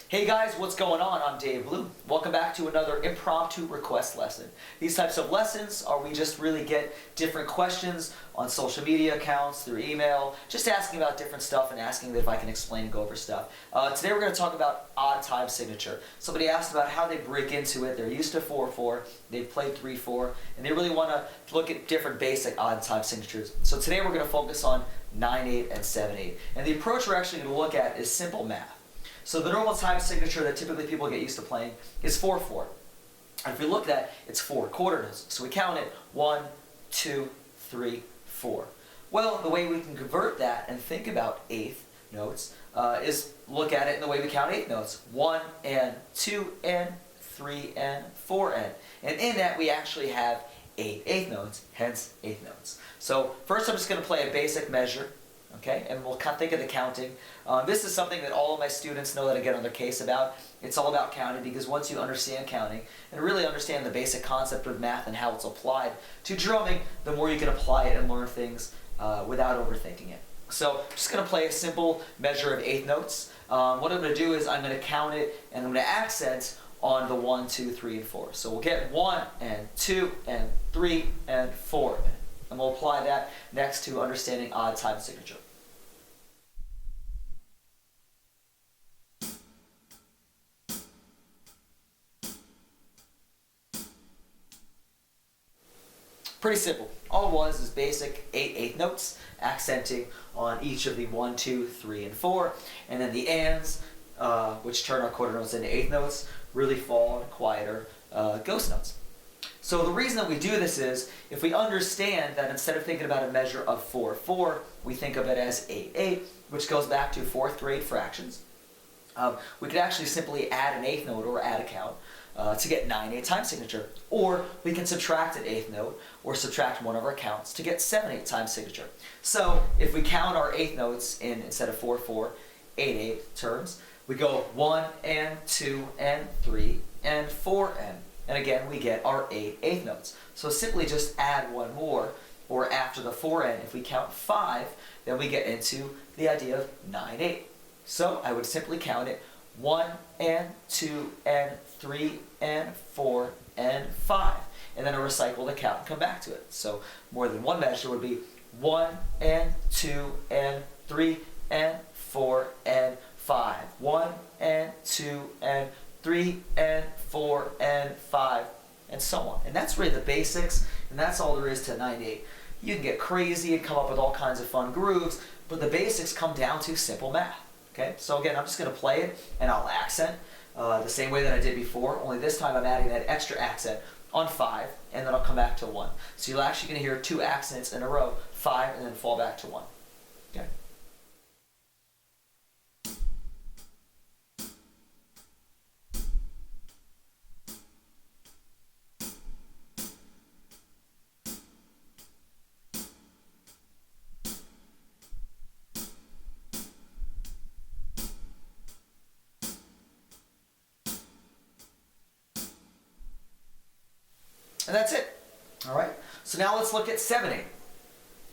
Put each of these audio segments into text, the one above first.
Hey guys, what's going on? I'm Dave Bloom. Welcome back to another impromptu request lesson. These types of lessons are we just really get different questions on social media accounts, through email, just asking about different stuff and asking if I can explain and go over stuff. Today we're going to talk about odd time signature. Somebody asked about how they break into it. They're used to 4/4, they've played 3/4, and they really want to look at different basic odd time signatures. So today we're going to focus on 9/8 and 7/8. And the approach we're actually going to look at is simple math. So the normal time signature that typically people get used to playing is 4/4. And if we look at that, it's 4 quarter notes. So we count it 1, 2, 3, 4. Well, the way we can convert that and think about eighth notes is look at it in the way we count eighth notes. 1 and 2 and 3 and 4 and. And in that we actually have 8 eighth notes, hence eighth notes. So first I'm just going to play a basic measure. Okay, and we'll think of the counting. This is something that all of my students know that I get on their case about. It's all about counting, because once you understand counting and really understand the basic concept of math and how it's applied to drumming, the more you can apply it and learn things without overthinking it. So I'm just going to play a simple measure of eighth notes. What I'm going to do is I'm going to count it and I'm going to accent on the 1, 2, 3, and 4. So we'll get 1 and 2 and 3 and 4. And we'll apply that next to understanding odd time signature. Pretty simple. All it was is basic 8 eighth notes, accenting on each of the 1, 2, 3, and 4. And then the ands, which turn our quarter notes into eighth notes, really fall in quieter ghost notes. So the reason that we do this is, if we understand that instead of thinking about a measure of 4/4, we think of it as 8/8, which goes back to 4th grade fractions. We could actually simply add an eighth note or add a count to get 9/8 time signature. Or we can subtract an eighth note or subtract one of our counts to get 7/8 time signature. So if we count our eighth notes in, instead of 4/4, 8/8 terms, we go 1 and 2 and 3 and 4 and. And again, we get our 8 eighth notes. So simply just add one more, or after the 4 if we count 5, then we get into the idea of 9/8. So I would simply count it 1 and 2 and 3 and 4 and 5. And then I recycle the count and come back to it. So more than one measure would be 1 and 2 and 3 and 4 and 5. 1 and 2 and 3 and 4 and 5, and so on. And that's really the basics, and that's all there is to 9/8. You can get crazy and come up with all kinds of fun grooves, but the basics come down to simple math. Okay, so again, I'm just going to play it, and I'll accent the same way that I did before, only this time I'm adding that extra accent on 5, and then I'll come back to 1. So you're actually going to hear 2 accents in a row, 5, and then fall back to 1. Okay. And that's it. All right. So now let's look at 7/8.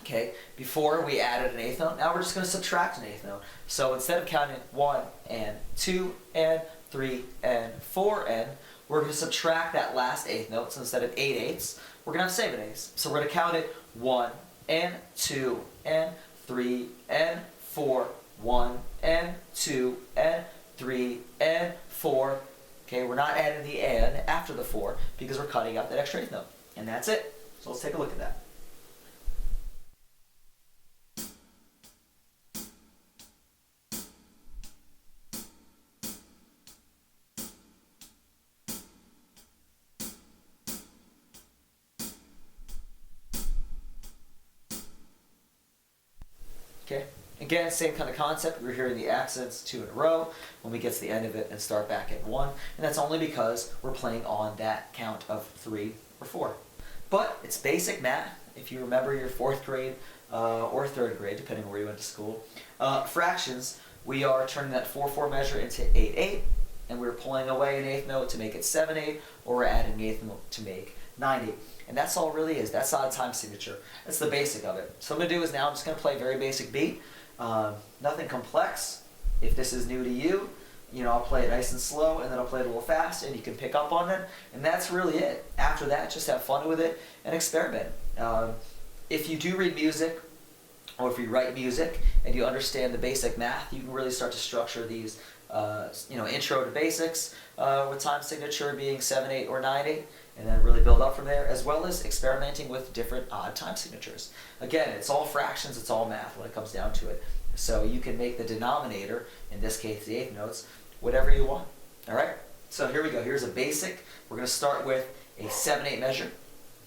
Okay. Before we added an eighth note, now we're just going to subtract an eighth note. So instead of counting 1 and 2 and 3 and 4 and, we're going to subtract that last eighth note. So instead of 8/8, we're going to have 7/8. So we're going to count it 1 and 2 and 3 and 4. 1 and 2 and 3 and 4. Okay, we're not adding the and after the 4 because we're cutting out that extra eighth note. And that's it. So let's take a look at that. Okay. Again, same kind of concept. We're hearing the accents 2 in a row when we get to the end of it and start back at 1. And that's only because we're playing on that count of 3 or 4. But it's basic math. If you remember your 4th grade or 3rd grade, depending on where you went to school, fractions, we are turning that 4/4 measure into 8/8. And we're pulling away an eighth note to make it 7/8, or we're adding an eighth note to make 9/8. And that's all it really is. That's odd time signature. That's the basic of it. So what I'm going to do is now I'm just going to play a very basic beat. Nothing complex. If this is new to you, I'll play it nice and slow, and then I'll play it a little fast, and you can pick up on it, and that's really it. After that, just have fun with it and experiment. If you do read music, or if you write music and you understand the basic math, you can really start to structure these, intro to basics with time signature being 7/8 or 9/8, and then really build up from there, as well as experimenting with different odd time signatures. Again, it's all fractions, it's all math when it comes down to it. So you can make the denominator, in this case the eighth notes, whatever you want. All right? So here we go. Here's a basic. We're going to start with a 7/8 measure.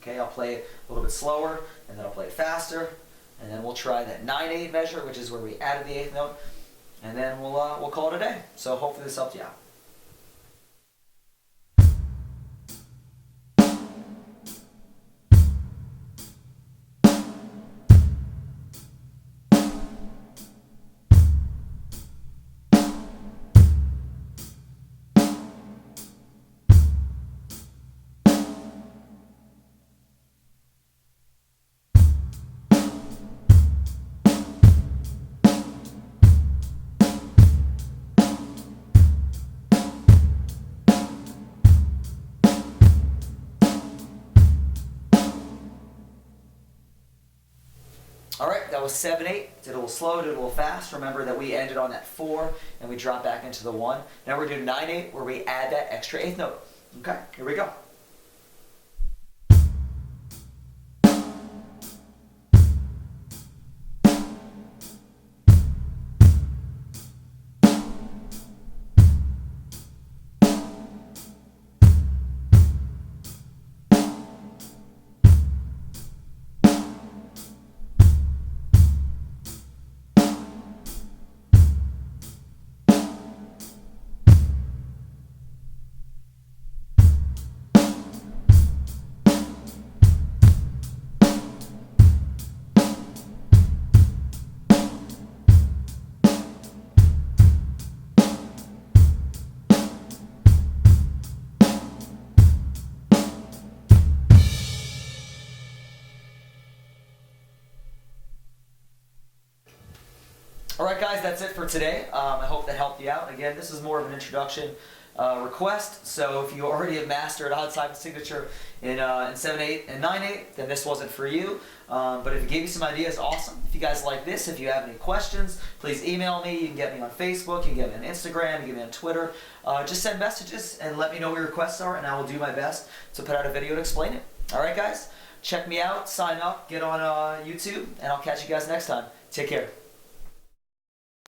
Okay, I'll play it a little bit slower, and then I'll play it faster, and then we'll try that 9/8 measure, which is where we added the eighth note, and then we'll call it a day. So hopefully this helped you out. All right, that was 7/8. Did a little slow, did a little fast. Remember that we ended on that 4 and we drop back into the 1. Now we're doing 9/8 where we add that extra eighth note. Okay, here we go. All right, guys, that's it for today. I hope that helped you out. Again, this is more of an introduction request, so if you already have mastered odd time signature in 7/8 and 9/8, then this wasn't for you. But if it gave you some ideas, awesome. If you guys like this, if you have any questions, please email me. You can get me on Facebook, you can get me on Instagram, you can get me on Twitter. Just send messages and let me know what your requests are, and I will do my best to put out a video to explain it. All right, guys? Check me out, sign up, get on YouTube, and I'll catch you guys next time. Take care.